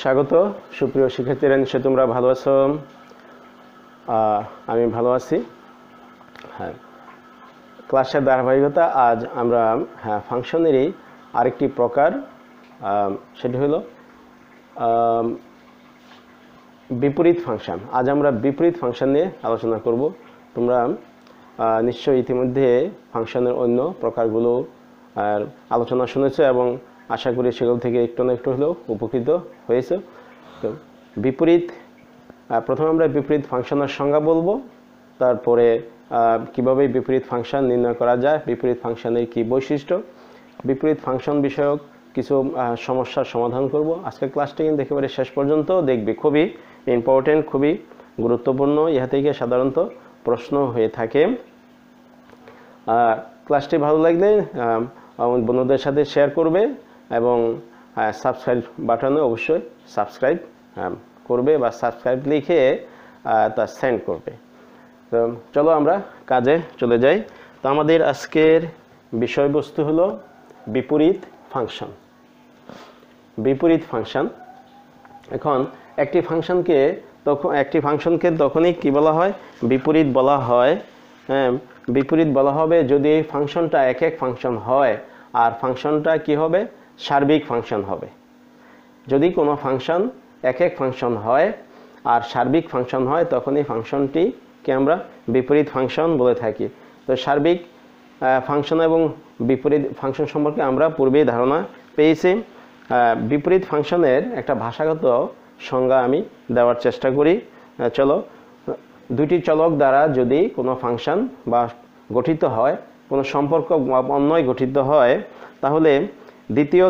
স্বাগত সুপ্রিয় শিক্ষার্থীরা, নিশ্চয়ই তোমরা ভালো আছো। আমি ভালো আছি। হ্যাঁ, ক্লাসের ধারাবাহিকতা আজ আমরা ফাংশনেরই আরেকটি প্রকার, সেটি হলো বিপরীত ফাংশন। আজ আমরা বিপরীত ফাংশন নিয়ে আলোচনা করব। তোমরা নিশ্চয়ই ইতিমধ্যে ফাংশনের অন্য প্রকারগুলো আলোচনা শুনেছো এবং আশা করি সেগুলো থেকে একটু না একটু হলেও উপকৃত হয়েছে। তো প্রথমে আমরা বিপরীত ফাংশনের সংজ্ঞা বলবো, তারপরে কিভাবে বিপরীত ফাংশন নির্ণয় করা যায়, বিপরীত ফাংশনের কি বৈশিষ্ট্য, বিপরীত ফাংশন বিষয়ক কিছু সমস্যার সমাধান করব। আজকের ক্লাসটি কিন্তু একেবারে শেষ পর্যন্ত দেখবি, খুবই ইম্পর্টেন্ট, খুবই গুরুত্বপূর্ণ। ইহা থেকে সাধারণত প্রশ্ন হয়ে থাকে। ক্লাসটি ভালো লাগলে বন্ধুদের সাথে শেয়ার করবে এবং সাবস্ক্রাইব বাটনে অবশ্যই সাবস্ক্রাইব করবে বা সাবস্ক্রাইব লিখে তা সেন্ড করবে। তো চলো আমরা কাজে চলে যাই। তো আমাদের আজকের বিষয়বস্তু হলো বিপরীত ফাংশন। বিপরীত ফাংশন। এখন একটি ফাংশনকে তখনই কি বলা হয়? বিপরীত বলা হয়। বিপরীত বলা হবে যদি এই ফাংশনটা এক ফাংশন হয় আর ফাংশনটা কি হবে? সার্বিক ফাংশন হবে। যদি কোনো ফাংশন এক ফাংশন হয় আর সার্বিক ফাংশন হয় তখন এই ফাংশনটিকে আমরা বিপরীত ফাংশন বলে থাকি। তো সার্বিক ফাংশন এবং বিপরীত ফাংশন সম্পর্কে আমরা পূর্বেই ধারণা পেয়েছি। বিপরীত ফাংশনের একটা ভাষাগত সংজ্ঞা আমি দেওয়ার চেষ্টা করি। চলো, দুইটি চলক দ্বারা যদি কোনো ফাংশন বা গঠিত হয়, কোনো সম্পর্ক অন্বয় গঠিত হয়, তাহলে দ্বিতীয়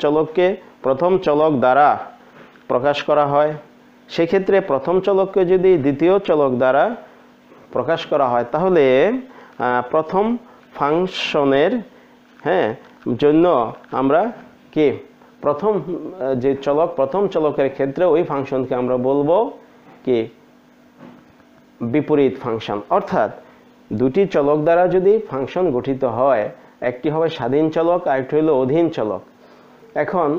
চলককে প্রথম চলক দ্বারা প্রকাশ করা হয়। সেক্ষেত্রে প্রথম চলককে যদি দ্বিতীয় চলক দ্বারা প্রকাশ করা হয় তাহলে প্রথম ফাংশনের জন্য আমরা কি প্রথম চলকের ক্ষেত্রে ওই ফাংশনকে আমরা বলবো কি? বিপরীত ফাংশন। অর্থাৎ দুটি চলক দ্বারা যদি ফাংশন গঠিত হয়, একটি হবে স্বাধীন চলক আর একটি হলো অধীন চলক। এখন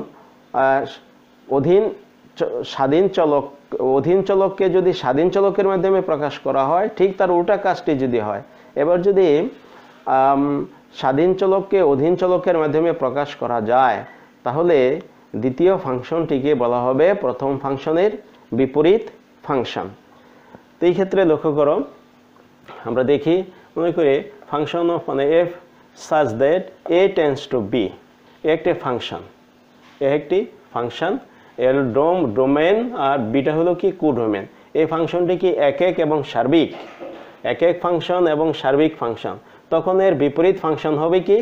অধীন চলককে যদি স্বাধীন চলকের মাধ্যমে প্রকাশ করা হয়, ঠিক তার উল্টা কাজটি যদি হয়। এবার যদি স্বাধীন চলককে অধীন চলকের মাধ্যমে প্রকাশ করা যায় তাহলে দ্বিতীয় ফাংশনটিকে বলা হবে প্রথম ফাংশনের বিপরীত ফাংশন। তো এই ক্ষেত্রে লক্ষ্য করো, আমরা দেখি, মনে করি function of F such that a tends to b একটি ফাংশন, এর ডোমেন আর বিটা হলো কি কোডোমেন। এই ফাংশনটি কি এক এবং সার্বিক, এক ফাংশন এবং সার্বিক ফাংশন, তখন এর বিপরীত ফাংশন হবে কি?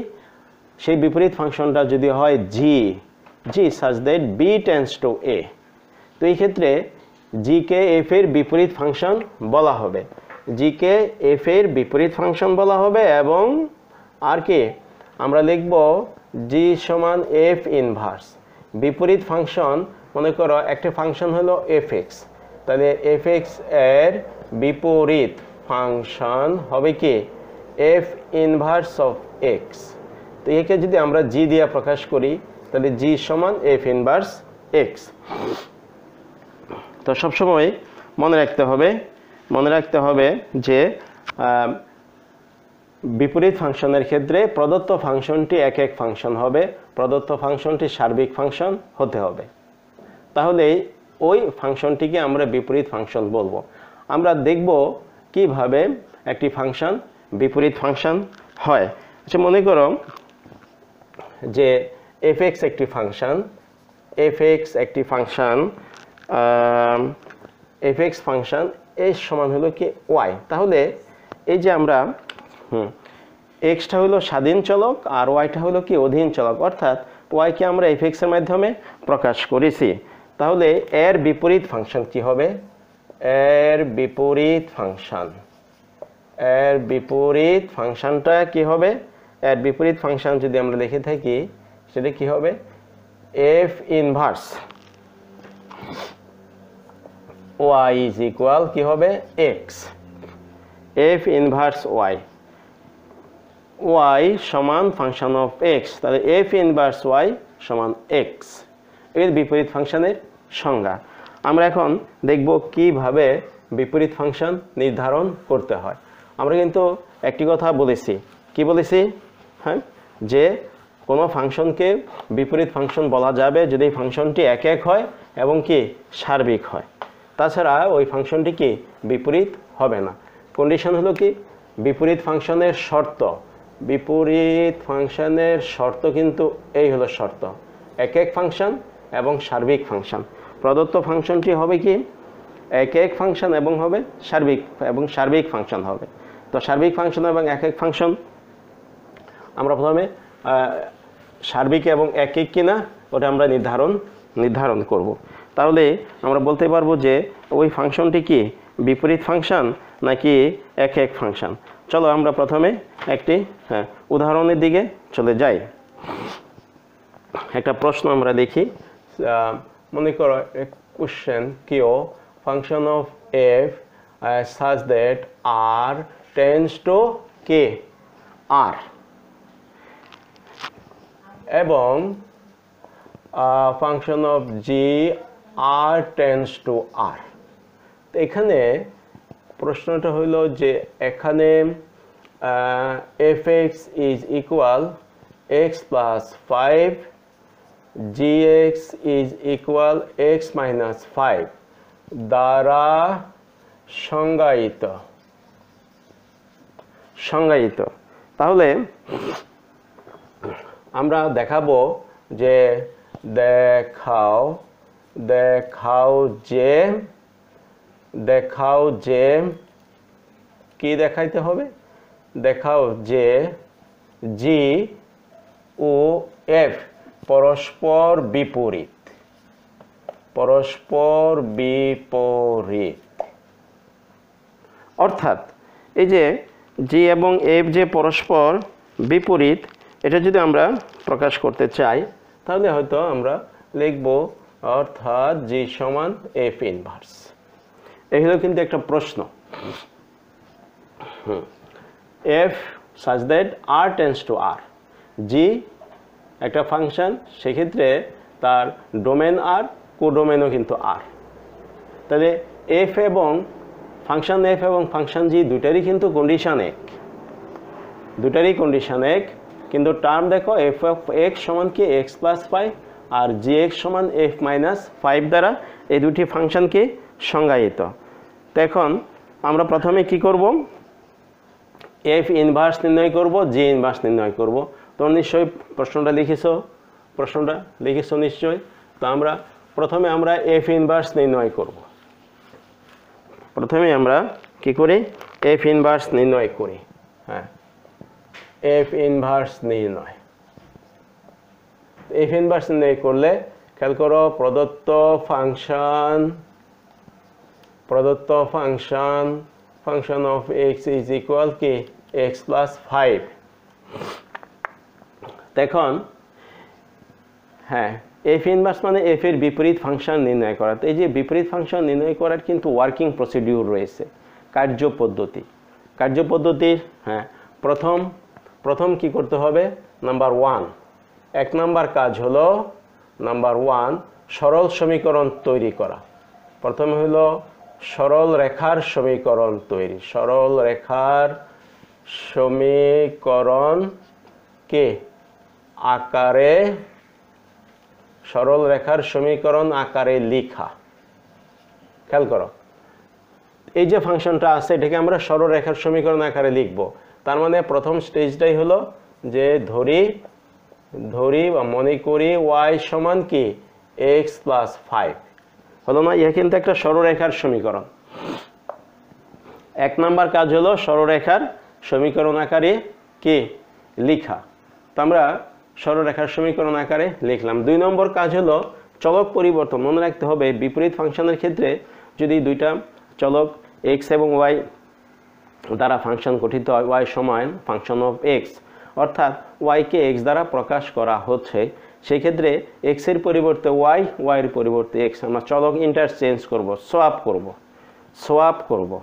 সেই বিপরীত ফাংশনটা যদি হয় জি such that b tends to a, তো এই ক্ষেত্রে জি কে এফ এর বিপরীত ফাংশন বলা হবে। জি কে এফ এর বিপরীত ফাংশন বলা হবে এবং আর কি আমরা লিখব জি সমান এফ ইনভার্স। বিপরীত ফাংশন, মনে করো একটা ফাংশন হলো এফ এক্স, তাহলে এফ এক্স এর বিপরীত ফাংশন হবে কি? F inverse of x. তো একে যদি আমরা জি দিয়ে প্রকাশ করি তাহলে জি সমান এফ ইনভার্স এক্স। তো সবসময় মনে রাখতে হবে যে বিপরীত ফাংশনের ক্ষেত্রে প্রদত্ত ফাংশনটি এক ফাংশন হবে, প্রদত্ত ফাংশনটি সার্বিক ফাংশন হতে হবে, তাহলে ওই ফাংশনটিকে আমরা বিপরীত ফাংশন বলবো। আমরা দেখব কিভাবে একটি ফাংশন বিপরীত ফাংশন হয়। আচ্ছা, মনে করো যে এফ এক্স একটি ফাংশন এর সমান হলো কি ওয়াই। তাহলে এই যে আমরা এক্সটা হলো স্বাধীন চলক আর ওয়াইটা হলো কি অধীন চলক, অর্থাৎ ওয়াইকে আমরা এফ এক্স এর মাধ্যমে প্রকাশ করেছি। তাহলে এর বিপরীত ফাংশন কি হবে? এর বিপরীত ফাংশনটা কি হবে? এর বিপরীত ফাংশন যদি আমরা লিখে থাকি সেটা কি হবে? F inverse y is equal কি হবে? এক্স। এফ ইনভার্স ওয়াই সমান ফাংশন অফ এক্স, তাহলে এফ ইনভার্স ওয়াই সমান এক্স। এর বিপরীত ফাংশনের সংজ্ঞা। আমরা এখন দেখব কিভাবে বিপরীত ফাংশন নির্ধারণ করতে হয়। আমরা কিন্তু একটি কথা বলেছি, কি বলেছি? হ্যাঁ, যে কোনো ফাংশনকে বিপরীত ফাংশন বলা যাবে যদি ফাংশনটি এক এক হয় এবং কি সার্বিক হয়, তাছাড়া ওই ফাংশনটি কি বিপরীত হবে না। কন্ডিশন হলো কি, বিপরীত ফাংশনের শর্ত, বিপরীত ফাংশনের শর্ত কিন্তু এই হলো শর্ত, এক এক ফাংশন এবং সার্বিক ফাংশন। প্রদত্ত ফাংশনটি হবে কি এক এক ফাংশন এবং হবে সার্বিক ফাংশন হবে। তো সার্বিক ফাংশন এবং এক এক ফাংশন আমরা প্রথমে সার্বিক এবং এক এক কিনা ওটা আমরা নির্ধারণ করব। তাহলে আমরা বলতে পারবো যে ওই ফাংশনটি কি বিপরীত ফাংশন নাকি এক এক ফাংশন। চলো আমরা প্রথমে একটি উদাহরণের দিকে চলে যাই। একটা প্রশ্ন আমরা দেখি, মনে করো question Q function of F such that R tends to K R, এবং function of G R tends to R. এখানে প্রশ্নটা হইল যে এখানে F X is equal X plus 5, gx is equal x minus 5 দ্বারা সংজ্ঞায়িত। তাহলে আমরা দেখাবো যে দেখাও যে কি দেখাইতে হবে, দেখাও যে জি ও এফ পরস্পর বিপরীত, অর্থাৎ এই যে জি এবং এফ যে পরস্পর বিপরীত, এটা যদি আমরা প্রকাশ করতে চাই তাহলে হয়তো আমরা লিখব অর্থাৎ জি সমান এফ ইনভার্স। এই হলো কিন্তু একটা প্রশ্ন। F such that R tends to R, G একটা ফাংশন, সেক্ষেত্রে তার ডোমেন আর, কোডোমেনও কিন্তু আর। তাহলে এফ এবং ফাংশন জি দুটারই কিন্তু কন্ডিশন এক, কিন্তু টার্ম দেখো এফ অফ এক্স সমান কি এক্স প্লাস 5 আর জি এক্স সমান এফ মাইনাস 5 দ্বারা এই দুটি ফাংশনকে সংজ্ঞায়িত। তো এখন আমরা প্রথমে কি করব, এফ ইনভার্স নির্ণয় করব, জি ইনভার্স নির্ণয় করব। তোমরা নিশ্চয়ই প্রশ্নটা লিখেছো নিশ্চয়ই। তো আমরা প্রথমে এফ ইনভার্স নির্ণয় করব। প্রথমে আমরা কি করি, এফ ইনভার্স নির্ণয় করি। হ্যাঁ, এফ ইনভার্স নির্ণয় করলে খেয়াল করো, প্রদত্ত function of x is equal কি এক্স প্লাস 5। এখন হ্যাঁ, এফ ইনভার্স মানে এফ এর বিপরীত ফাংশন নির্ণয় করা। তো এই যে বিপরীত ফাংশন নির্ণয় করার কিন্তু ওয়ার্কিং প্রসিডিউর রয়েছে, কার্যপদ্ধতির হ্যাঁ, প্রথম কি করতে হবে, নাম্বার 1, 1 নাম্বার কাজ হলো সরল সমীকরণ তৈরি করা। প্রথমে হলো সরল রেখার সমীকরণ তৈরি, সরল রেখার সমীকরণ আকারে লেখা। খেয়াল করো, এই যে ফাংশনটা আছে এটাকে আমরা সরল রেখার সমীকরণ আকারে লিখব। তার মানে প্রথম স্টেজটাই হলো যে ধরি বা মনে করি y সমান কি x প্লাস 5 হলো না, ইহা কিন্তু একটা সরলরেখার সমীকরণ। 1 নাম্বার কাজ হলো সরলরেখার সমীকরণ আকারে কি লেখা। তো আমরা সরলরেখার সমীকরণ আকারে লিখলাম। 2 নম্বর কাজ হলো চলক পরিবর্তন। মনে রাখতে হবে বিপরীত ফাংশনের ক্ষেত্রে যদি দুইটা চলক x এবং y দ্বারা ফাংশন গঠিত হয়, y সমান ফাংশন অফ x, অর্থাৎ y কে x দ্বারা প্রকাশ করা হচ্ছে, সেই ক্ষেত্রে x এর পরিবর্তে y, y এর পরিবর্তে x আমরা চলক ইন্টারচেঞ্জ করব, সোয়াপ করব,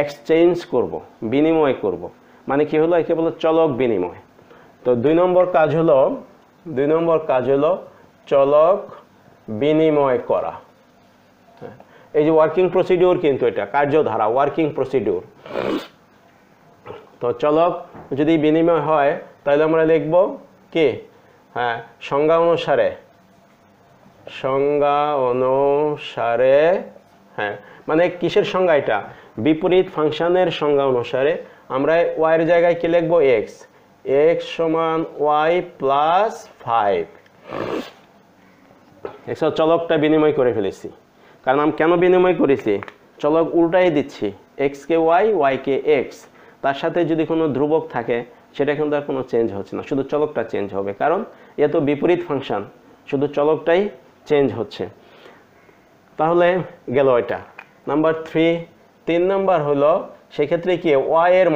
এক্সচেঞ্জ করব, বিনিময় করব। মানে কি হলো, একে বলে চলক বিনিময়। তো 2 নম্বর কাজ হলো 2 নম্বর কাজ হলো চলক বিনিময় করা। এই যে ওয়ার্কিং প্রসিডিউর, কিন্তু এটা কার্যধারা, ওয়ার্কিং প্রসিডিউর। তো চলক যদি বিনিময় হয় তাহলে আমরা লিখব কি, হ্যাঁ, সংজ্ঞা অনুসারে, হ্যাঁ, মানে কিসের সংজ্ঞা, এটা বিপরীত ফাংশনের সংজ্ঞা অনুসারে আমরা y এর জায়গায় কি লিখব, x সমান y প্লাস 5। চলকটা বিনিময় করে ফেলেছি, কারণ আমি কেন বিনিময় করেছি, চলক উল্টাই দিচ্ছি, x কে y কে x। তার সাথে যদি কোনো ধ্রুবক থাকে সেটা কিন্তু আর কোনো চেঞ্জ হচ্ছে না, শুধু চলকটা চেঞ্জ হবে, কারণ এ তো বিপরীত ফাংশন, শুধু চলকটাই চেঞ্জ হচ্ছে। তাহলে গেল এটা নাম্বার 3 নাম্বার হলো সেক্ষেত্রে কি y এর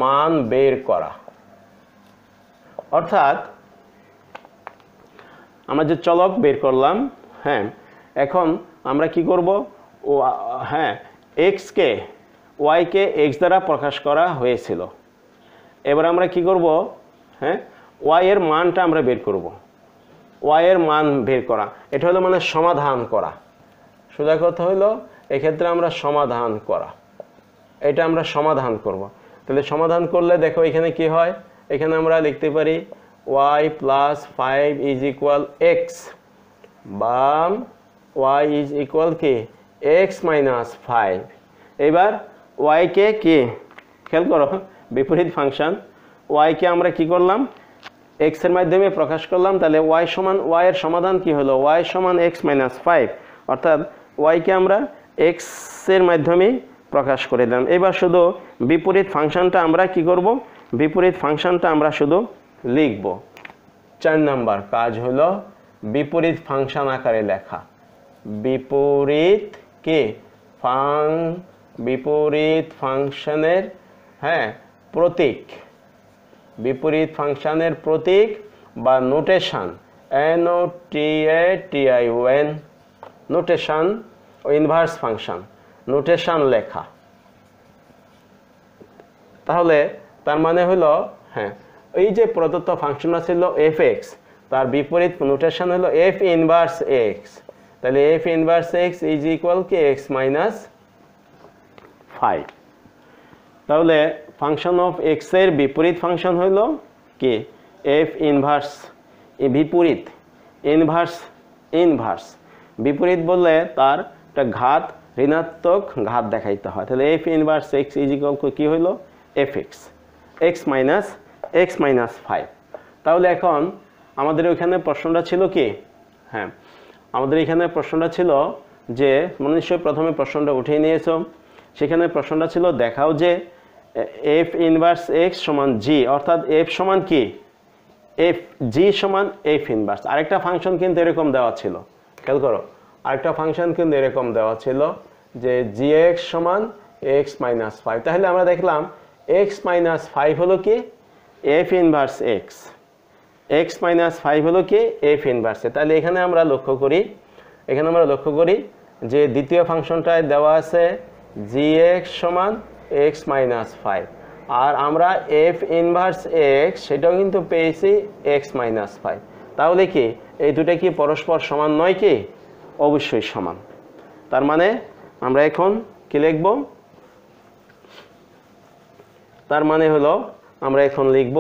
মান বের করা। অর্থাৎ আমরা যে চলক বের করলাম, হ্যাঁ, এখন আমরা কি করব, হ্যাঁ, y কে x দ্বারা প্রকাশ করা হয়েছিল। এবার আমরা কি করব, হ্যাঁ, y এর মানটা আমরা বের করব। y এর মান বের করা, এটা হলো মানে সমাধান করা। সোজা কথা হলো এক্ষেত্রে আমরা সমাধান করা, এটা আমরা সমাধান করব। তাহলে সমাধান করলে দেখো এখানে কি হয়, এখানে আমরা লিখতে পারি y plus 5 is equal x, বা y ইজ ইকুয়াল কি x মাইনাস 5। এবার y কে কি, খেয়াল করো, বিপরীত ফাংশন, y কে আমরা কি করলাম, x এর মাধ্যমে প্রকাশ করলাম। তাহলে y এর সমাধান কি হলো, y সমান x মাইনাস 5, অর্থাৎ y কে আমরা x এর মাধ্যমে প্রকাশ করে দিলাম। এবার শুধু বিপরীত ফাংশনটা আমরা কি করব, বিপরীত ফাংশনটা আমরা শুধু লিখব। 4 নাম্বার কাজ হলো বিপরীত ফাংশন আকারে লেখা। বিপরীত ফাংশনের, হ্যাঁ, প্রতীক, বিপরীত ফাংশনের প্রতীক বা নোটেশন, NOTATION, নোটেশন ও ইনভার্স ফাংশন, নোটেশন লেখা। তাহলে তার মানে হলো, হ্যাঁ, এই যে প্রদত্ত ফাংশনটা ছিল f(x), তার বিপরীত নোটেশন হলো f ইনভার্স x। তাহলে f inverse x is equal কি x মাইনাস 5। তাহলে ফাংশন অফ x এর বিপরীত ফাংশন হলো কি f ইনভার্স, বিপরীত, ইনভার্স। বিপরীত বললে তার একটা ঘাত, ঋণাত্মক ঘাত দেখাইতে হয়। তাহলে f inverse x is equal কি হলো fx, x মাইনাস 5। তাহলে এখন আমাদের ওইখানে প্রশ্নটা ছিল কি, হ্যাঁ, আমাদের এখানে প্রশ্নটা ছিল যে, নিশ্চয়ই প্রথমে প্রশ্নটা উঠিয়ে নিয়েছো, সেখানে প্রশ্নটা ছিল দেখাও যে f ইনভার্স x সমান g, অর্থাৎ f সমান কি, g সমান f ইনভার্স। আরেকটা ফাংশন কিন্তু এরকম দেওয়া ছিল, খেয়াল করো, আরেকটা ফাংশন কিন্তু এরকম দেওয়া ছিল যে gx সমান x মাইনাস 5। তাহলে আমরা দেখলাম x মাইনাস 5 হলো কি f ইনভার্স x মাইনাস 5 হলো কি f ইনভার্স। তাহলে এখানে আমরা লক্ষ্য করি যে দ্বিতীয় ফাংশনটায় দেওয়া আছে gx সমান x মাইনাস 5, আর আমরা f ইনভার্স x সেটাও কিন্তু পেয়েছি x মাইনাস 5। তাহলে কি এই দুটো কি পরস্পর সমান নয় কি? অবশ্যই সমান। তার মানে আমরা এখন কি লিখব? তার মানে হলো আমরা এখন লিখব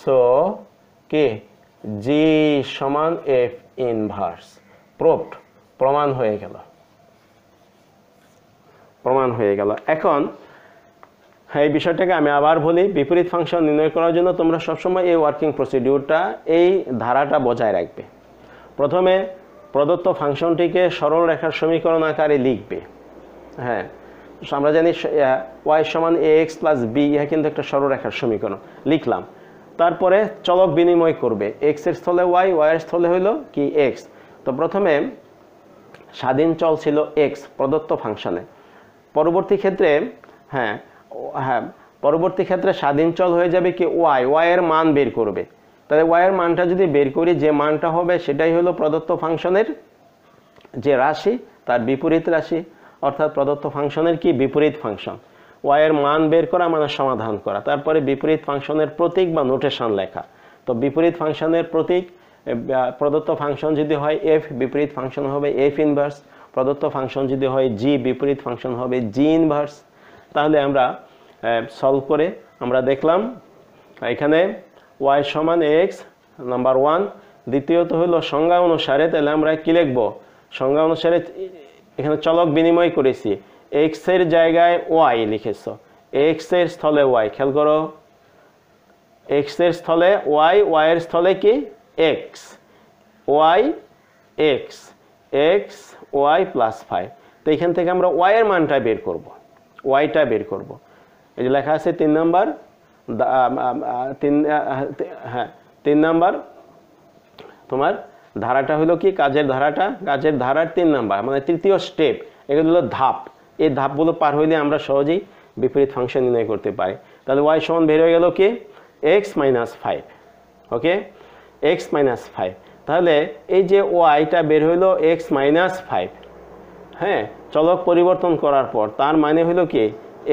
সো কি g সমান f ইনভার্স। প্রুভড, প্রমাণ হয়ে গেল। এখন এই বিষয়টাকে আমি আবার বলি, বিপরীত ফাংশন নির্ণয় করার জন্য তোমরা সবসময় এই ওয়ার্কিং প্রসিডিউরটা, এই ধারাটা বজায় রাখবে। প্রথমে প্রদত্ত ফাংশনটিকে সরল রেখার সমীকরণ আকারে লিখবে। হ্যাঁ, আমরা জানি y সমান ax প্লাস b, ইহা কিন্তু একটা সরল রেখার সমীকরণ, লিখলাম। তারপরে চলক বিনিময় করবে, x এর স্থলে y, y এর স্থলে হইল কি x। তো প্রথমে স্বাধীন চল ছিল x প্রদত্ত ফাংশনে, পরবর্তী ক্ষেত্রে স্বাধীন চল হয়ে যাবে কি y এর মান বের করবে। তাহলে y এর মানটা যদি বের করি, যে মানটা হবে সেটাই হলো প্রদত্ত ফাংশনের যে রাশি তার বিপরীত রাশি, অর্থাৎ প্রদত্ত ফাংশনের কি বিপরীত ফাংশন। ওয়াই এর মান বের করা মানে সমাধান করা, তারপরে বিপরীত ফাংশনের প্রতীক বা নোটেশন লেখা। তো বিপরীত ফাংশনের প্রতীক, প্রদত্ত ফাংশন যদি হয় এফ, বিপরীত ফাংশন হবে এফ ইনভার্স। প্রদত্ত ফাংশন যদি হয় জি, বিপরীত ফাংশন হবে জি ইনভার্স। তাহলে আমরা সলভ করে আমরা দেখলাম এখানে ওয়াই সমান এক্স নাম্বার 1। দ্বিতীয়ত হলো সংজ্ঞা অনুসারে, তাহলে আমরা কি লিখব? সংজ্ঞা অনুসারে এখানে চলক বিনিময় করেছি, এক্স এর জায়গায় ওয়াই লিখেছ, এক্স এর স্থলে ওয়াই। খেয়াল করো, এক্স এর স্থলে ওয়াই, ওয়াই এর স্থলে কি x, y x, x y plus 5। তো এখান থেকে আমরা ওয়াই এর মানটা বের করব, ওয়াইটা বের করব। এই যে লেখা আছে 3 নাম্বার, 3 নাম্বার তোমার ধারাটা হলো কি, কাজের ধারাটা, কাজের ধারার 3 নাম্বার মানে তৃতীয় স্টেপ। এগুলো হলো ধাপ। এই ধাপগুলো পার হইলে আমরা সহজেই বিপরীত ফাংশন নির্ণয় করতে পারি। তাহলে ওয়াই সমান বের হয়ে গেল কি এক্স মাইনাস 5। ওকে, এক্স মাইনাস 5। তাহলে এই যে ওয়াইটা বের হইলো এক্স মাইনাস 5, হ্যাঁ, চলক পরিবর্তন করার পর তার মানে হইলো কি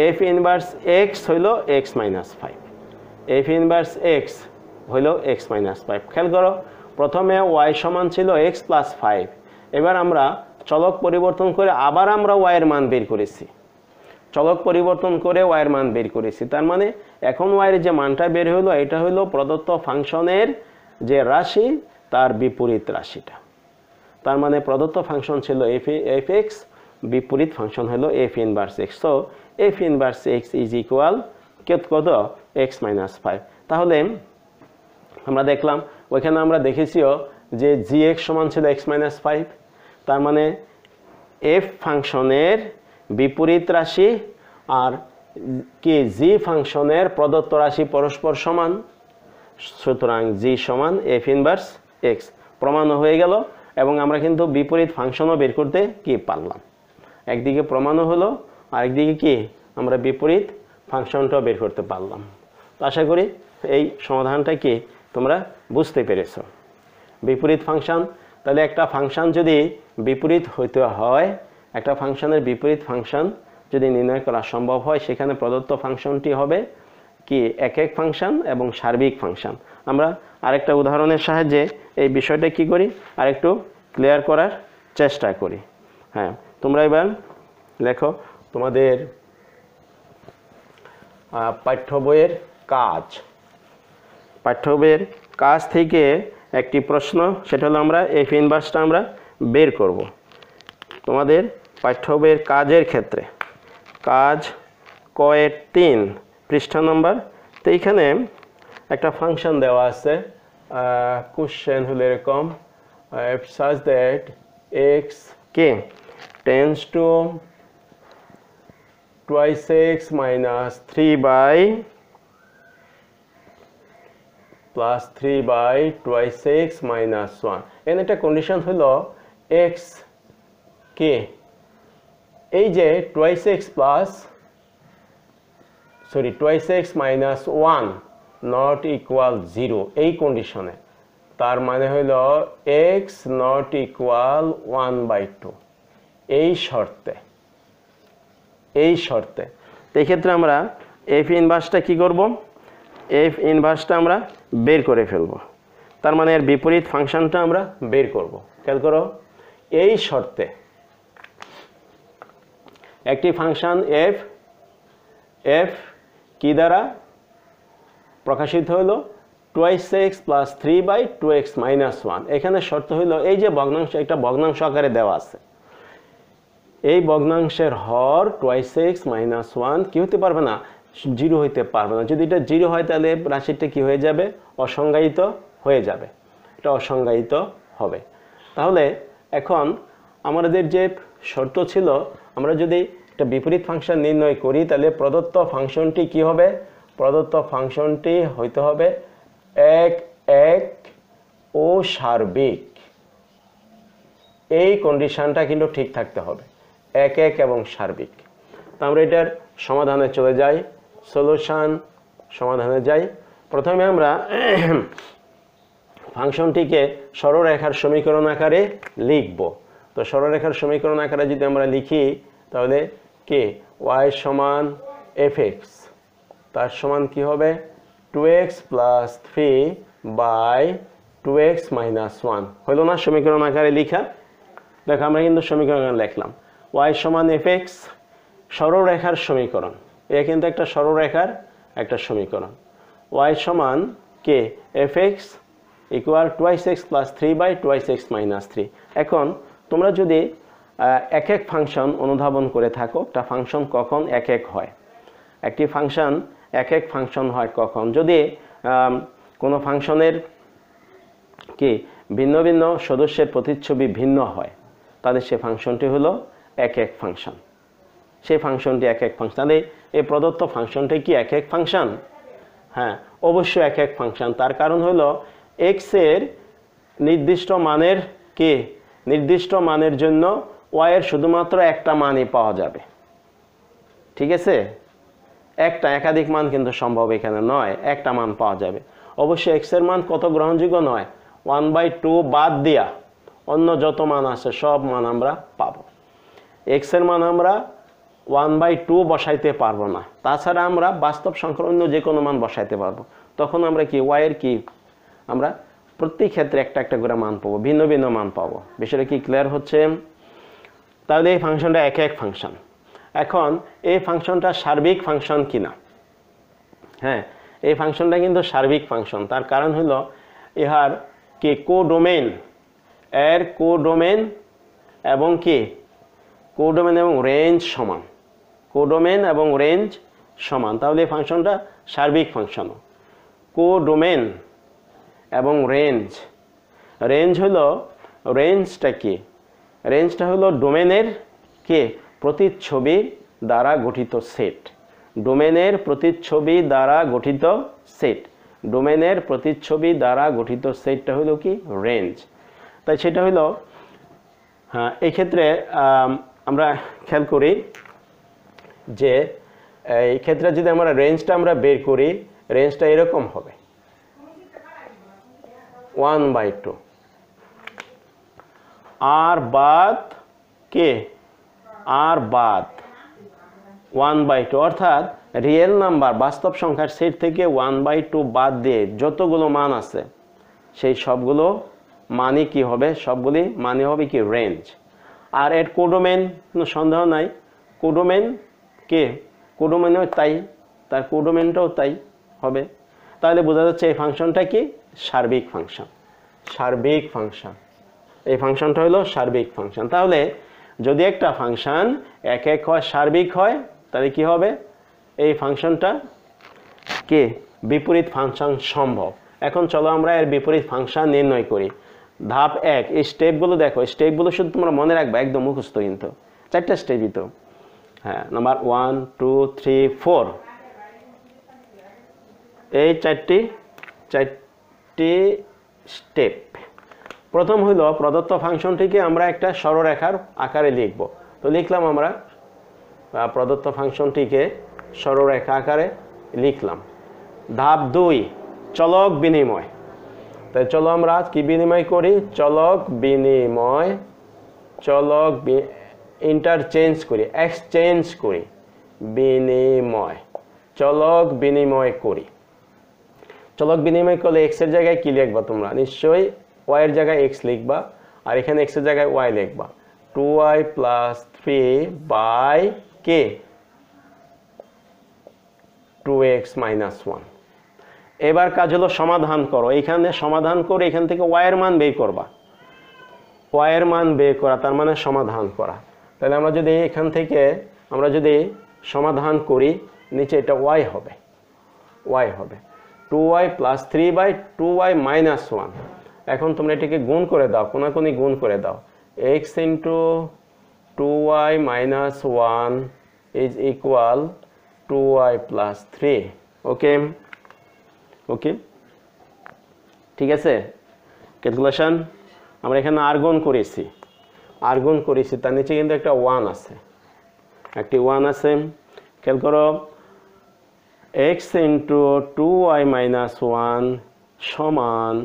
এফ ইনভার্স এক্স হইলো x minus 5, F inverse x হইলো এক্স মাইনাস 5। খেয়াল করো, প্রথমে ওয়াই সমান ছিল এক্স প্লাস 5, এবার আমরা চলক পরিবর্তন করে আবার আমরা ওয়াইয়ের মান বের করেছি, চলক পরিবর্তন করে ওয়াইয়ের মান বের করেছি। তার মানে এখন ওয়াইয়ের যে মানটা বের হলো এটা হলো প্রদত্ত ফাংশনের যে রাশি তার বিপরীত রাশিটা। তার মানে প্রদত্ত ফাংশন ছিল এফ এক্স, বিপরীত ফাংশন হলো F inverse x. So F inverse x is equal কত এক্স মাইনাস 5। তাহলে আমরা দেখলাম ওইখানে আমরা দেখেছিও যে জি এক্স সমান ছিল এক্স মাইনাস 5। তার মানে এফ ফাংশনের বিপরীত রাশি আর কি জি ফাংশনের প্রদত্ত রাশি পরস্পর সমান, সুতরাং জি সমান এফ ইনভার্স এক্স প্রমাণ হয়ে গেল। এবং আমরা কিন্তু বিপরীত ফাংশনও বের করতে কি পারলাম, একদিকে প্রমাণও হলো আরেকদিকে কি আমরা বিপরীত ফাংশনটাও বের করতে পারলাম। তো আশা করি এই সমাধানটা কি তোমরা বুঝতে পেরেছো। বিপরীত ফাংশন, তাহলে একটা ফাংশন যদি বিপরীত হইতে হয়, একটা ফাংশনের বিপরীত ফাংশন যদি নির্ণয় করা সম্ভব হয়, সেখানে প্রদত্ত ফাংশনটি হবে কি একক ফাংশন এবং সার্বিক ফাংশন। আমরা আরেকটা উদাহরণের সাহায্যে এই বিষয়টা কি করি আরেকটু ক্লিয়ার করার চেষ্টা করি। হ্যাঁ, তোমরা এবার লেখো তোমাদের পাঠ্য বইয়ের কাজ, পাঠ্য বইয়ের কাজ থেকে একটি প্রশ্ন, সেটা হলো আমরা এফ ইনভার্সটা আমরা বের করব। তোমাদের পাঠ্য বইয়ের কাজের ক্ষেত্রে কাজ কয়ের 3 পৃষ্ঠা নম্বর। তো এইখানে একটা ফাংশন দেওয়া আছে, কোশ্চেন হলো এরকম, such that x K tends to twice x minus 3 by plus 3 by twice x minus 1। এখানে একটা কন্ডিশন হলো x কে এই যে twice x plus twice x minus 1 not equal 0 এই কন্ডিশনে, তার মানে হলো x not equal 1/2 এই শর্তে, এই শর্তে। তো এই ক্ষেত্রে আমরা এফ ইনভার্সটা কি করব, এফ ইনভার্সটা আমরা বের করে ফেলব। তার মানে এর বিপরীত ফাংশনটা আমরা বের করব। খেয়াল করো, এই শর্তে একটি ফাংশন এফ, এফ কি দ্বারা প্রকাশিত হলো twice x plus 3 by 2x minus 1। এখানে শর্ত হলো এই যে ভগ্নাংশ, একটা ভগ্নাংশ আকারে দেওয়া আছে, এই ভগ্নাংশের হর twice x minus 1 কি হতে পারবে না, 0 হইতে পারবে না। যদি এটা 0 হয় তাহলে রাশিটা কি হয়ে যাবে, অসংজ্ঞায়িত হয়ে যাবে, এটা অসংজ্ঞায়িত হবে। তাহলে এখন আমাদের যে শর্ত ছিল, আমরা যদি একটা বিপরীত ফাংশন নির্ণয় করি তাহলে প্রদত্ত ফাংশনটি কি হবে, প্রদত্ত ফাংশনটি হইতে হবে এক এক ও সার্বিক। এই কন্ডিশনটা কিন্তু ঠিক থাকতে হবে, এক এক এবং সার্বিক। তো আমরা এটার সমাধানে চলে যাই, সলিউশন সমাধানে যাই। প্রথমে আমরা ফাংশনটিকে সরলরেখার সমীকরণ আকারে লিখব। তো সরলরেখার সমীকরণ আকারে যদি আমরা লিখি তাহলে কি y সমান fx তার সমান কি হবে 2x plus 3 by 2x minus 1 হলো না সমীকরণ আকারে লেখা দেখো আমরা কিন্তু সমীকরণ লিখলাম y সমান fx সরলরেখার সমীকরণ এটা কিন্তু একটা সরলরেখার একটা সমীকরণ y সমান কে fx equal 2x plus 3 by 2x minus 3 এখন তোমরা যদি এক এক ফাংশন অনুধাবন করে থাকো একটা ফাংশন কখন এক এক হয় একটি ফাংশন এক এক ফাংশন হয় কখন যদি কোনো ফাংশনের কি ভিন্ন ভিন্ন সদস্যের প্রতিচ্ছবি ভিন্ন হয় তাহলে সেই ফাংশনটি হলো এক এক ফাংশন সেই ফাংশনটি এক এক ফাংশন তাহলে এই প্রদত্ত ফাংশনটি কি এক এক ফাংশন হ্যাঁ অবশ্যই এক এক ফাংশন তার কারণ হলো x এর নির্দিষ্ট মানের কি নির্দিষ্ট মানের জন্য y এর শুধুমাত্র একটা মানই পাওয়া যাবে ঠিক আছে একটা একাধিক মান কিন্তু সম্ভব এখানে নয় একটা মান পাওয়া যাবে অবশ্যই x এর মান কত গ্রহণযোগ্য নয় 1/2 বাদ দিয়া অন্য যত মান আছে সব মান আমরা পাবো x এর মান আমরা 1/2 বসাইতে পারবো না তাছাড়া আমরা বাস্তব সংখ্যার অন্য যে কোনো মান বসাইতে পারবো তখন আমরা কি y এর কি আমরা প্রতি ক্ষেত্রে একটা একটা করে মান পাবো ভিন্ন ভিন্ন মান পাবো বিষয়টা কি ক্লিয়ার হচ্ছে তাহলে এই ফাংশনটা এক এক ফাংশন এখন এই ফাংশনটা সার্বিক ফাংশন কিনা হ্যাঁ এই ফাংশনটা কিন্তু সার্বিক ফাংশন তার কারণ হলো ইহার কি কোডোমেইন এর কোডোমেইন এবং কি কোডোমেইন এবং রেঞ্জ সমান কোডোমেইন এবং রেঞ্জ সমান তাহলে এই ফাংশনটা সার্বিক ফাংশন কোডোমেইন এবং রেঞ্জ রেঞ্জ হলো রেঞ্জটা কি রেঞ্জটা হলো ডোমেনের কে প্রতিচ্ছবি দ্বারা গঠিত সেট ডোমেনের প্রতিচ্ছবি দ্বারা গঠিত সেট ডোমেনের প্রতিচ্ছবি দ্বারা গঠিত সেটটা হলো কি রেঞ্জ তাই সেটা হলো হ্যাঁ এই ক্ষেত্রে আমরা খেয়াল করি যে এই ক্ষেত্রে যদি আমরা রেঞ্জটা আমরা বের করি রেঞ্জটা এরকম হবে 1/2 আর বাদ কে আর বাদ 1/2 অর্থাৎ রিয়েল নাম্বার বাস্তব সংখ্যার সেট থেকে 1/2 বাদ দিয়ে যতগুলো মান আছে সেই সবগুলো মানই কি হবে সবগুলি মানে হবে কি রেঞ্জ আর এর কোডোমেইন কোনো সন্দেহ নাই কোডোমেইন কে কোডোমেইনও তাই তার কোডোমেইনটাও তাই হবে তাহলে বোঝা যাচ্ছে এই ফাংশনটা কি সার্বিক ফাংশন সার্বিক ফাংশন এই ফাংশনটা হলো সার্বিক ফাংশন তাহলে যদি একটা ফাংশন এক এক হয় সার্বিক হয় তাহলে কি হবে এই ফাংশনটা কে বিপরীত ফাংশন সম্ভব এখন চলো আমরা এর বিপরীত ফাংশন নির্ণয় করি ধাপ 1 এই স্টেপগুলো দেখো স্টেপগুলো শুধু তোমরা মনে রাখবে একদম মুখস্থ কিন্তু চারটা স্টেপই তো হ্যাঁ নাম্বার 1 2 3 4 এই চারটি স্টেপ প্রথম হলো প্রদত্ত ফাংশনটিকে আমরা একটা সরলরেখার আকারে লিখব তো লিখলাম আমরা প্রদত্ত ফাংশনটিকে সরলরেখা আকারে লিখলাম ধাপ 2 চলক বিনিময় তাই চলো আমরা কি বিনিময় করি চলক বিনিময় ইন্টারচেঞ্জ করি এক্সচেঞ্জ করি বিনিময় চলক বিনিময় করি চলক বিনিময় করলে x এর জায়গায় কি লিখবা তোমরা নিশ্চয়ই y এর জায়গায় x লিখবা আর এখানে x এর জায়গায় y লিখবা 2y plus 3 by k 2x minus 1 এবার কাজ হলো সমাধান করো এখানে সমাধান করে এখান থেকে y এর মান বের করবা y এর মান বের করা তার মানে সমাধান করা তাহলে আমরা যদি এখান থেকে আমরা যদি সমাধান করি নিচে এটা y হবে 2y plus 3 by 2y minus 1 এখন তোমরা এটাকে গুণ করে দাও কোনাকুনি গুণ করে দাও x into 2y minus 1 is equal 2y plus 3 ওকে ঠিক আছে ক্যালকুলেশন আমরা এখানে আর গুণ করেছি তার নিচে কিন্তু একটা 1 আছে খেয়াল করো x into 2y minus 1 সমান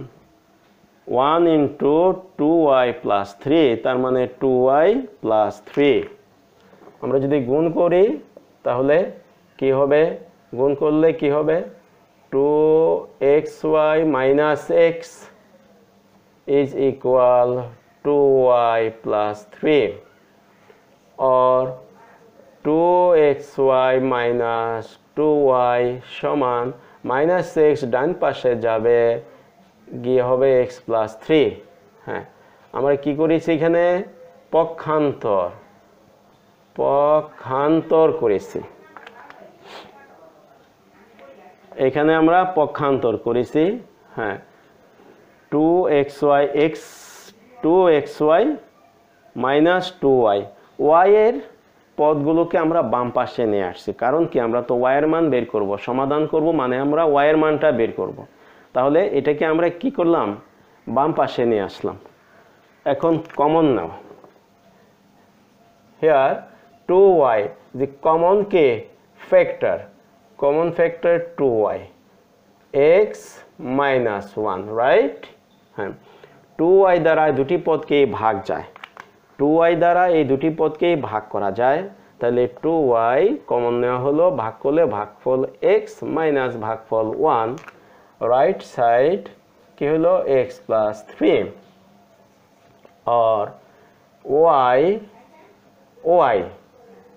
1 into 2y plus 3 তার মানে 2y plus 3 আমরা যদি গুণ করি তাহলে কি হবে গুণ করলে কি হবে 2xy minus x is equal 2y plus 3 or 2xy minus 2y সমান minus x ডান পাশে যাবে গিয়ে হবে x plus 3 হ্যাঁ আমরা কি করেছি এখানে পক্ষান্তর করেছি এখানে আমরা পক্ষান্তর করেছি হ্যাঁ 2xy minus 2y y এর পদগুলোকে আমরা বাম পাশে নিয়ে আসছি কারণ কি আমরা তো y এর মান বের করব সমাধান করব মানে আমরা y এর মানটা বের করব তাহলে এটাকে আমরা কি করলাম বাম পাশে নিয়ে আসলাম এখন common now here 2y the common K factor common factor 2y x minus 1 right হ্যাঁ 2y দ্বারা দুটি পদকে ভাগ যায় 2y দ্বারা এই দুটি পদকে ভাগ করা যায় তাহলে 2y কমন নেওয়া হলো ভাগ করলে ভাগফল x minus ভাগফল 1 right side কি হলো x plus 3 or y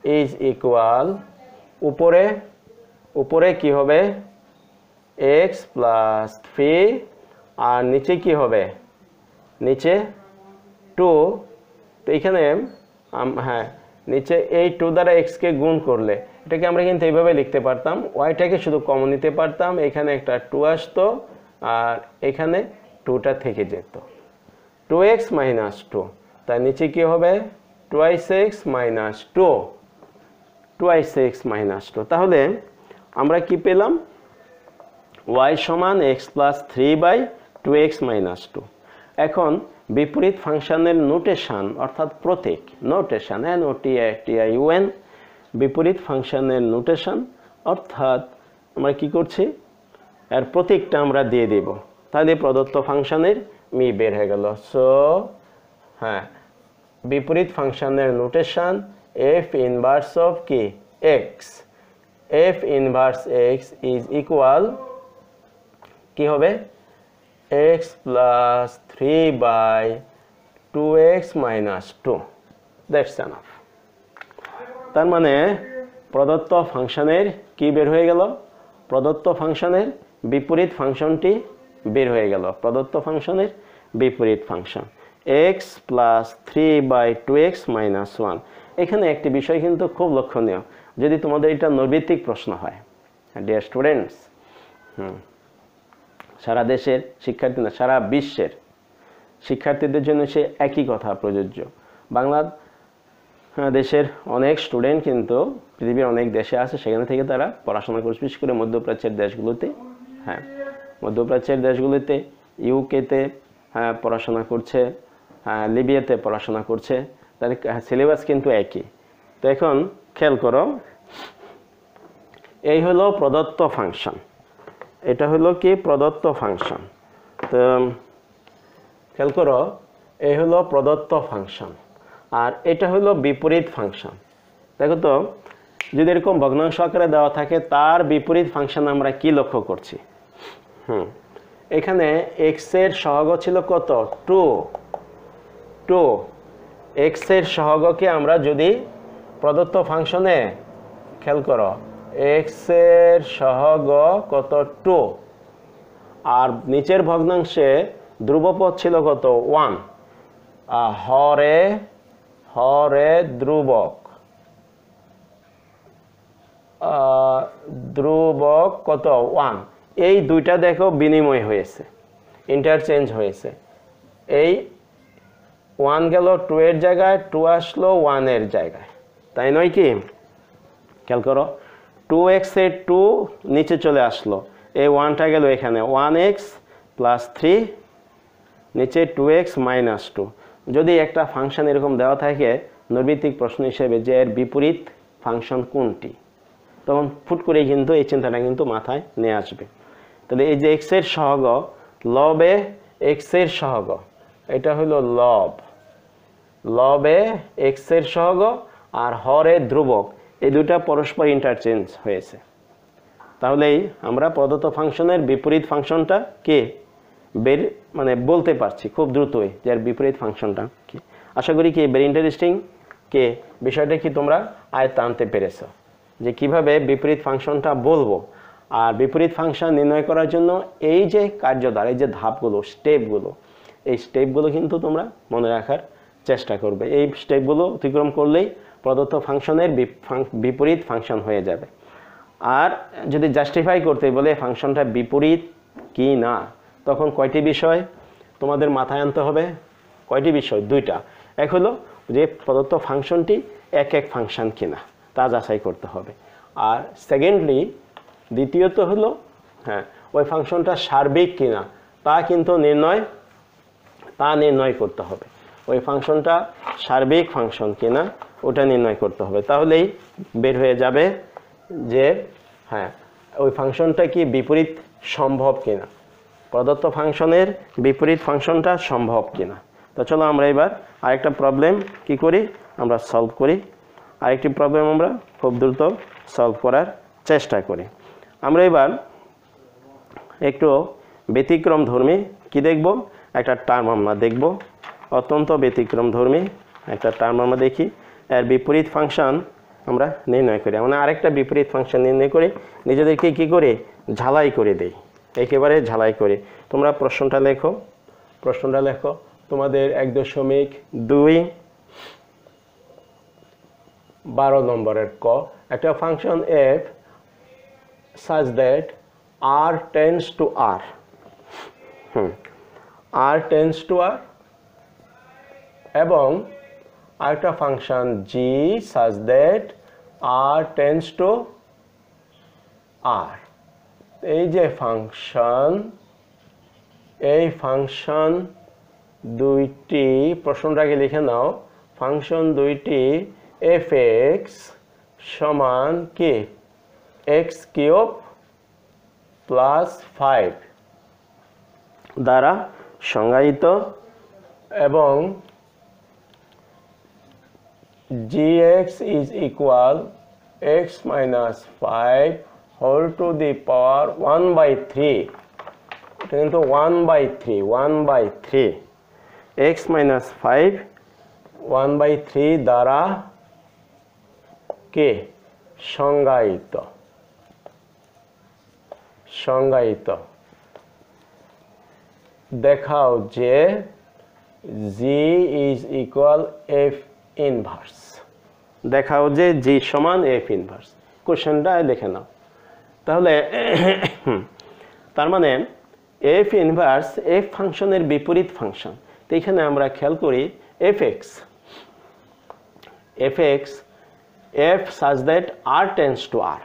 is equal উপরে কি হবে x plus 3 আর নিচে কি হবে নিচে 2 তো এখানে হ্যাঁ নিচে এই 2 দ্বারা x কে গুণ করলে এটাকে আমরা কিন্তু এইভাবে লিখতে পারতাম y টাকে শুধু কমন নিতে পারতাম এখানে একটা 2 আসতো আর এখানে 2টা থেকে যেত 2x minus 2 তার নিচে কি হবে twice x minus 2 তাহলে আমরা কি পেলাম y সমান x plus 3 by 2x minus 2 এখন বিপরীত ফাংশনের নোটেশন অর্থাৎ প্রতীক নোটেশন NOTATION বিপরীত ফাংশনের নোটেশন অর্থাৎ আমরা কি করছি এর প্রতীকটা আমরা দিয়ে দেব তাহলে প্রদত্ত ফাংশনের মি বের হয়ে গেল সো হ্যাঁ বিপরীত ফাংশনের নোটেশন f inverse of কি x f inverse x is equal কি হবে x plus 3 by 2x minus 2 that's enough তার মানে প্রদত্ত ফাংশনের কি বের হয়ে গেল প্রদত্ত ফাংশনের বিপরীত ফাংশনটি বের হয়ে গেল প্রদত্ত ফাংশনের বিপরীত function x plus 3 by 2x minus 1 এখানে একটি বিষয় কিন্তু খুব লক্ষণীয় যদি তোমাদের এটা নৈর্ব্যক্তিক প্রশ্ন হয় ডিয়ার স্টুডেন্টস সারা দেশের শিক্ষার্থী না সারা বিশ্বের শিক্ষার্থীদের জন্য সে একই কথা প্রযোজ্য বাংলাদেশের অনেক স্টুডেন্ট কিন্তু পৃথিবীর অনেক দেশে আছে সেখানে থেকে তারা পড়াশোনা করছে বিশেষ করে মধ্যপ্রাচ্যের দেশগুলোতে হ্যাঁ মধ্যপ্রাচ্যের দেশগুলোতে ইউকেতে হ্যাঁ পড়াশোনা করছে লিবিয়াতে পড়াশোনা করছে তাদের সিলেবাস কিন্তু একই তো এখন খেয়াল করো এই হলো প্রদত্ত ফাংশন এটা হলো কি প্রদত্ত ফাংশন তো খেয়াল করো এই হলো প্রদত্ত ফাংশন আর এটা হলো বিপরীত ফাংশন দেখো তো যদি এরকম ভগ্নাংশ আকারে দেওয়া থাকে তার বিপরীত ফাংশন আমরা কি লক্ষ্য করছি এখানে x এর সহগ ছিল কত 2 x এর সহগকে আমরা যদি প্রদত্ত ফাংশনে খেয়াল করো x এর সহগ কত 2 আর নিচের ভগ্নাংশে ধ্রুবপদ ছিল কত 1 হরে ধ্রুবক কত 1 এই দুইটা দেখো বিনিময় হয়েছে ইন্টারচেঞ্জ হয়েছে এই 1 গেল 2 এর জায়গায় 2 আসলো 1 এর জায়গায় তাই নয় কি খেয়াল করো 2x এর 2 নিচে চলে আসলো এই 1টা গেল এখানে 1x plus 3 নিচে 2x minus 2 যদি একটা ফাংশন এরকম দেওয়া থাকে নৈর্ব্যক্তিক প্রশ্ন হিসেবে যে এর বিপরীত ফাংশন কোনটি তখন ফুট করে কিন্তু এই চিন্তাটা কিন্তু মাথায় নিয়ে আসবে তাহলে এই যে x এর সহগ লবে x এর সহগ এটা হলো লবে x এর সহগ আর হরে ধ্রুবক এই দুটা পরস্পর ইন্টারচেঞ্জ হয়েছে। তাহলেই আমরা প্রদত্ত ফাংশনের বিপরীত ফাংশনটা কে বলতে পারছি খুব দ্রুতই যে এর বিপরীত ফাংশনটা কি। আশা করি কি ভেরি ইন্টারেস্টিং কে বিষয়টা কি তোমরা আয়ত্তে আনতে পেরেছো যে কিভাবে বিপরীত ফাংশনটা বলবো। আর বিপরীত ফাংশন নির্ণয় করার জন্য এই যে কার্যধারা, এই যে ধাপগুলো, স্টেপগুলো, এই স্টেপগুলো কিন্তু তোমরা মনে রাখার চেষ্টা করবে। এই স্টেপগুলো অতিক্রম করলেই প্রদত্ত ফাংশনের বিপরীত ফাংশন হয়ে যাবে। আর যদি জাস্টিফাই করতে বলে ফাংশনটা বিপরীত কি না, তখন কয়টি বিষয় তোমাদের মাথায় আনতে হবে? কয়টি বিষয়? দুইটা। এক হলো যে প্রদত্ত ফাংশনটি এক ফাংশন কিনা তা যাচাই করতে হবে। আর সেকেন্ডলি দ্বিতীয়ত হলো ওই ফাংশনটা সার্বিক কিনা তা কিন্তু নির্ণয় করতে হবে। ওই ফাংশনটা সার্বিক ফাংশন কিনা ওটা নির্ণয় করতে হবে। তাহলেই বের হয়ে যাবে যে ওই ফাংশনটা কি বিপরীত সম্ভব কিনা, প্রদত্ত ফাংশনের বিপরীত ফাংশনটা সম্ভব কিনা। তো চলো আমরা এবার আরেকটা প্রবলেম কি করি, আমরা সলভ করি। আরেকটি প্রবলেম আমরা খুব দ্রুত সলভ করার চেষ্টা করি। আমরা এবার একটু ব্যতিক্রমধর্মী কি দেখব, একটা টার্ম আমরা দেখব, অত্যন্ত ব্যতিক্রমধর্মী একটা টার্ম আমরা দেখি। এর বিপরীত ফাংশন আমরা নির্ণয় করি, মানে আরেকটা বিপরীত ফাংশন নির্ণয় করে নিজেদেরকে কি করে ঝালাই করে দেই, একেবারে ঝালাই করে। তোমরা প্রশ্নটা লেখো তোমাদের 1.2 12 নম্বরের ক। একটা function f such that r tends to r, r tends to r, এবং আরেকটা function g such that r tends to r। এই যে এই ফাংশন দুইটি, প্রশ্নটাকে লিখে নাও, ফাংশন দুইটি fx সমান কি x³ + 5 দ্বারা সংজ্ঞায়িত এবং gx is equal x minus 5 whole to the power 1/3, এটা কিন্তু 1/3 x minus 5 1/3 দ্বারা কে সংজ্ঞায়িত। দেখাও যে g is equal f inverse, দেখাও যে g সমান f inverse। কোশ্চেনটা দেখে নাও। তাহলে তার মানে f ইনভার্স f ফাংশনের বিপরীত ফাংশন। তো এখানে আমরা খেয়াল করি fx f such that r tends to r,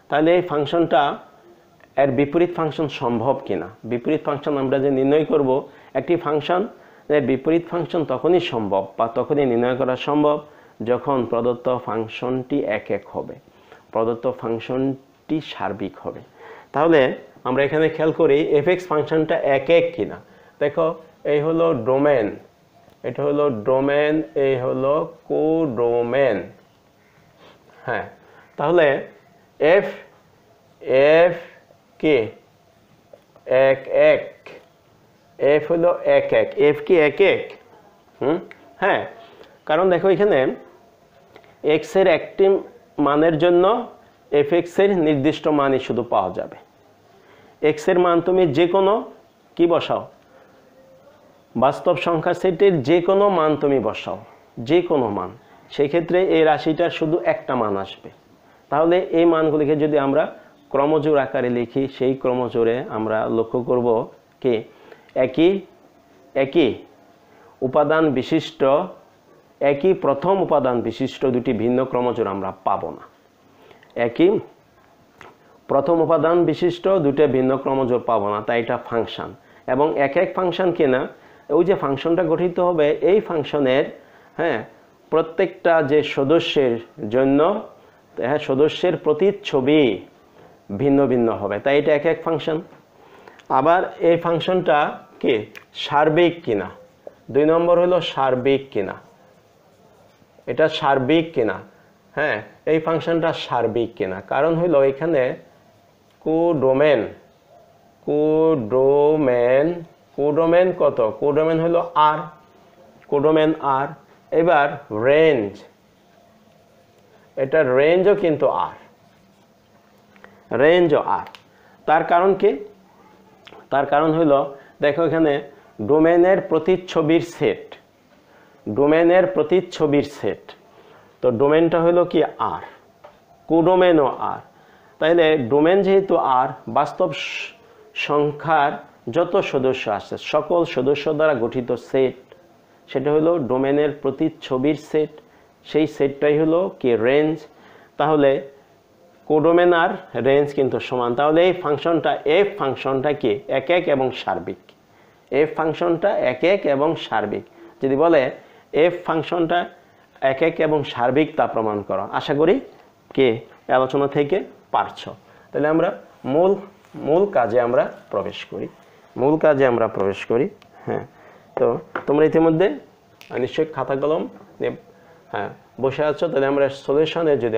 তাহলে এই ফাংশনটা এর বিপরীত ফাংশন সম্ভব কিনা। বিপরীত ফাংশন আমরা যে নির্ণয় করব, একটি ফাংশন এর বিপরীত ফাংশন তখনই সম্ভব বা তখনই নির্ণয় করা সম্ভব যখন প্রদত্ত ফাংশনটি এক হবে, প্রদত্ত ফাংশনটি সার্বিক হবে। তাহলে আমরা এখানে খেয়াল করি fx ফাংশনটা এক কিনা। দেখো এই হলো ডোমেন, এটা হলো ডোমেন, এই হলো কোডোমেন। তাহলে f কে এক f হলো এক f কি এক কারণ দেখো এখানে x এর একটি মানের জন্য fx এর নির্দিষ্ট মানই শুধু পাওয়া যাবে। x এর মান তুমি যে কোনো কি বসাও, বাস্তব সংখ্যা সেটের যে কোনো মান তুমি বসাও, যে কোনো মান, সেই ক্ষেত্রে এই রাশিটার শুধু একটা মান আসবে। তাহলে এই মানগুলিকে যদি আমরা ক্রমজোড় আকারে লিখি, সেই ক্রমজোড়ে আমরা লক্ষ্য করব কি একই উপাদান বিশিষ্ট, একই প্রথম উপাদান বিশিষ্ট দুটি ভিন্ন ক্রমজোড় আমরা পাবো না। একই প্রথম উপাদান বিশিষ্ট দুটো ভিন্ন ক্রমজোড় পাবো না, তাই এটা ফাংশন। এবং এক ফাংশন কিনা, ওই যে ফাংশনটা গঠিত হবে এই ফাংশনের প্রত্যেকটা যে সদস্যের জন্য সদস্যের প্রতিচ্ছবি ভিন্ন ভিন্ন হবে, তাই এটা এক ফাংশন। আবার এই ফাংশনটা কি সার্বিক কিনা, 2 নম্বর হলো সার্বিক কিনা, এটা সার্বিক কিনা। হ্যাঁ এই ফাংশনটা সার্বিক কিনা, কারণ হইল এখানে কোডোমেন কত, কোডোমেন হলো আর, কোডোমেন আর। এবার রেঞ্জ, এটা রেঞ্জও কিন্তু আর, রেঞ্জও আর। তার কারণ কি? তার কারণ হইল দেখো এখানে ডোমেনের প্রতিচ্ছবির সেট, ডোমেনের প্রতিচ্ছবির সেট, তো ডোমেনটা হইল কি আর, কোডোমেনও আর। তাইলে ডোমেন যেহেতু আর, বাস্তব সংখ্যার যত সদস্য আছে সকল সদস্য দ্বারা গঠিত সেট, সেটা হলো ডোমেনের প্রতিচ্ছবির সেট, সেই সেটটাই হলো কি রেঞ্জ। তাহলে কোডোমেন আর রেঞ্জ কিন্তু সমান। তাহলে এই ফাংশনটা এফ ফাংশনটা কি একক এবং সার্বিক, এফ ফাংশনটা একক এবং সার্বিক। যদি বলে এফ ফাংশনটা একক এবং সার্বিক তা প্রমাণ করো, আশা করি কি আলোচনা থেকে পারছো। তাহলে আমরা মূল কাজে আমরা প্রবেশ করি, মূল কাজে আমরা প্রবেশ করি। হ্যাঁ, তো তোমরা ইতিমধ্যে নিশ্চয়ই খাতা কলম হ্যাঁ বসে আছো। তাহলে আমরা সলিউশনে যদি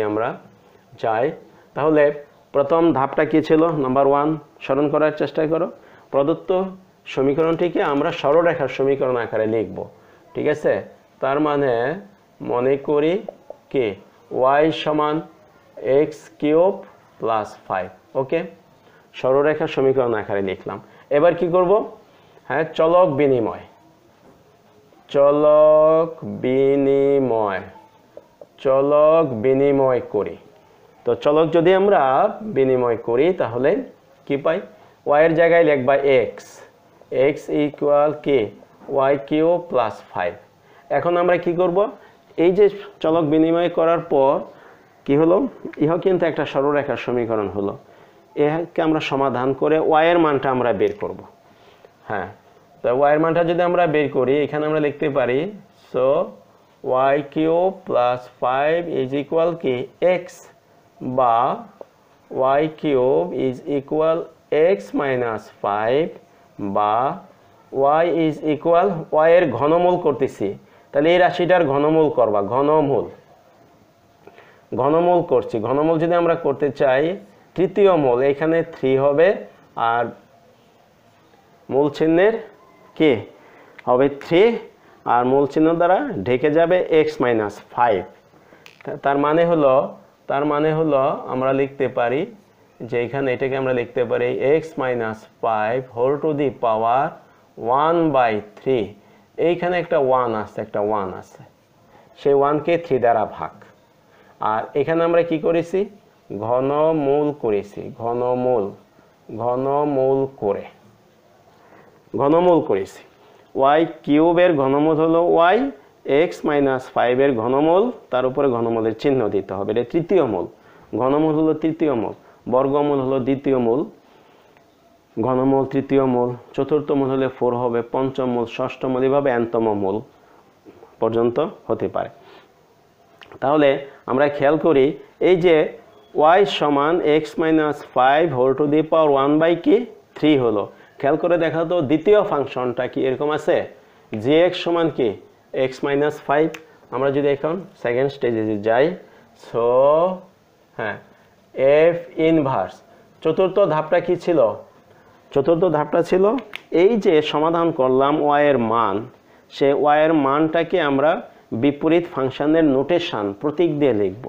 আমরা যাই, তাহলে প্রথম ধাপটা কি ছিল? নাম্বার 1 স্মরণ করার চেষ্টা করো। প্রদত্ত সমীকরণটিকে আমরা সরলরেখার সমীকরণ আকারে লিখব, ঠিক আছে? তার মানে মনে করি কি y সমান x³ + 5, ওকে, সরলরেখার সমীকরণ আকারে লিখলাম। এবার কি করব? হ্যাঁ, চলক বিনিময় করি। তো চলক যদি আমরা বিনিময় করি তাহলে কি পাই? y এর জায়গায় লিখবা x ইকুয়াল কি y³ + 5। এখন আমরা কি করব? এই যে চলক বিনিময় করার পর কি হলো, ইহা কিন্তু একটা সরলরেখার সমীকরণ হলো। একে আমরা সমাধান করে y এর মানটা আমরা বের করব। হ্যাঁ, তো y এর মানটা যদি আমরা বের করি, এখানে আমরা লিখতে পারি সো y³ + 5 ইজ ইকুয়াল কি x, বা y³ ইজ ইকুয়াল x - 5, বা y ইজ ইকুয়াল y এর ঘনমূল করতেছি। তাহলে এই রাশিটার ঘনমূল করবা, ঘনমূল করছি। ঘনমূল যদি আমরা করতে চাই, তৃতীয় মূল এখানে 3 হবে, আর মূল চিহ্নের কি হবে 3, আর মূল চিহ্ন দ্বারা ঢেকে যাবে x - 5। তার মানে হলো আমরা লিখতে পারি যে এখানে এটাকে আমরা লিখতে পারি x - 5 হোল টু দি পাওয়ার 1/3। এইখানে একটা 1 আছে, সেই 1কে 3 দ্বারা ভাগ। আর এখানে আমরা কি করেছি? ঘনমূল করেছি, ঘনমূল করেছি। y³ এর ঘনমূল হলো y, x - 5 এর ঘনমূল, তার উপরে ঘনমূলের চিহ্ন দিতে হবে। এটা তৃতীয় মূল, ঘনমূল হলো তৃতীয় মূল, বর্গমূল হলো দ্বিতীয় মূল, ঘনমূল তৃতীয় মূল, চতুর্থ মূল হলে 4 হবে, পঞ্চম মূল, ষষ্ঠ মূল, এভাবে n তম মূল পর্যন্ত হতে পারে। তাহলে আমরা খেয়াল করি এই যে y সমান x - 5 হোল টু দি পাওয়ার 1/3 হলো। খেয়াল করে দেখা তো দ্বিতীয় ফাংশনটা কি এরকম আছে, gx সমান কি x - 5। আমরা যদি এখন সেকেন্ড স্টেজে যাই, সো হ্যাঁ f ইনভার্স। চতুর্থ ধাপটা কি ছিল? চতুর্থ ধাপটা ছিল এই যে সমাধান করলাম y এর মান, সে y এর মানটাকে আমরা বিপরীত ফাংশনের নোটেশন প্রতীক দিয়ে লিখব।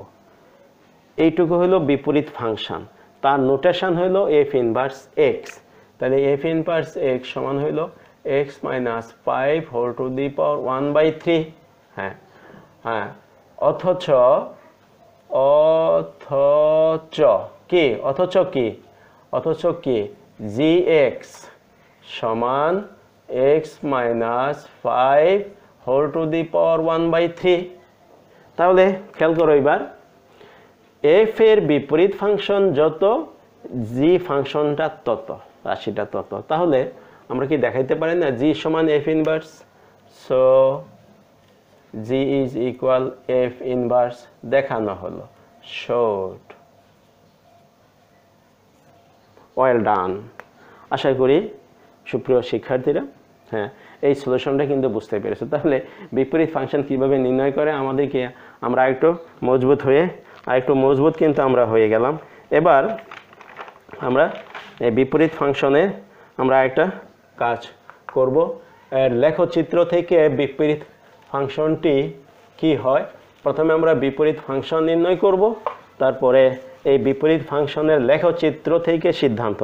এইটুকু হলো বিপরীত ফাংশন, তার নোটেশন হলো f ইনভার্স x। তাহলে f ইনভার্স x সমান হলো x - 5 হোল টু দি পাওয়ার 1/3। হ্যাঁ, অথচ কি gx সমান x - 5 হোল টু দি পাওয়ার 1/3। তাহলে খেয়াল করো এবার, f এর বিপরীত ফাংশন যত, g ফাংশনটা তত, রাশিটা তত। তাহলে আমরা কি দেখাইতে পারি না g সমান f inverse? So g is equal f inverse, দেখানো হলো। Short, well done. আশা করি সুপ্রিয় শিক্ষার্থীরা, হ্যাঁ এই সলিউশনটা কিন্তু বুঝতে পেরেছো। তাহলে বিপরীত ফাংশন কিভাবে নির্ণয় করে আমাদেরকে আমরা আরেকটু মজবুত কিন্তু আমরা হয়ে গেলাম। এবার আমরা এই বিপরীত ফাংশনে আমরা একটা কাজ করব। লেখচিত্র থেকে বিপরীত ফাংশনটি কি হয় প্রথমে আমরা বিপরীত ফাংশন নির্ণয় করব, তারপরে এই বিপরীত ফাংশনের লেখচিত্র থেকে সিদ্ধান্ত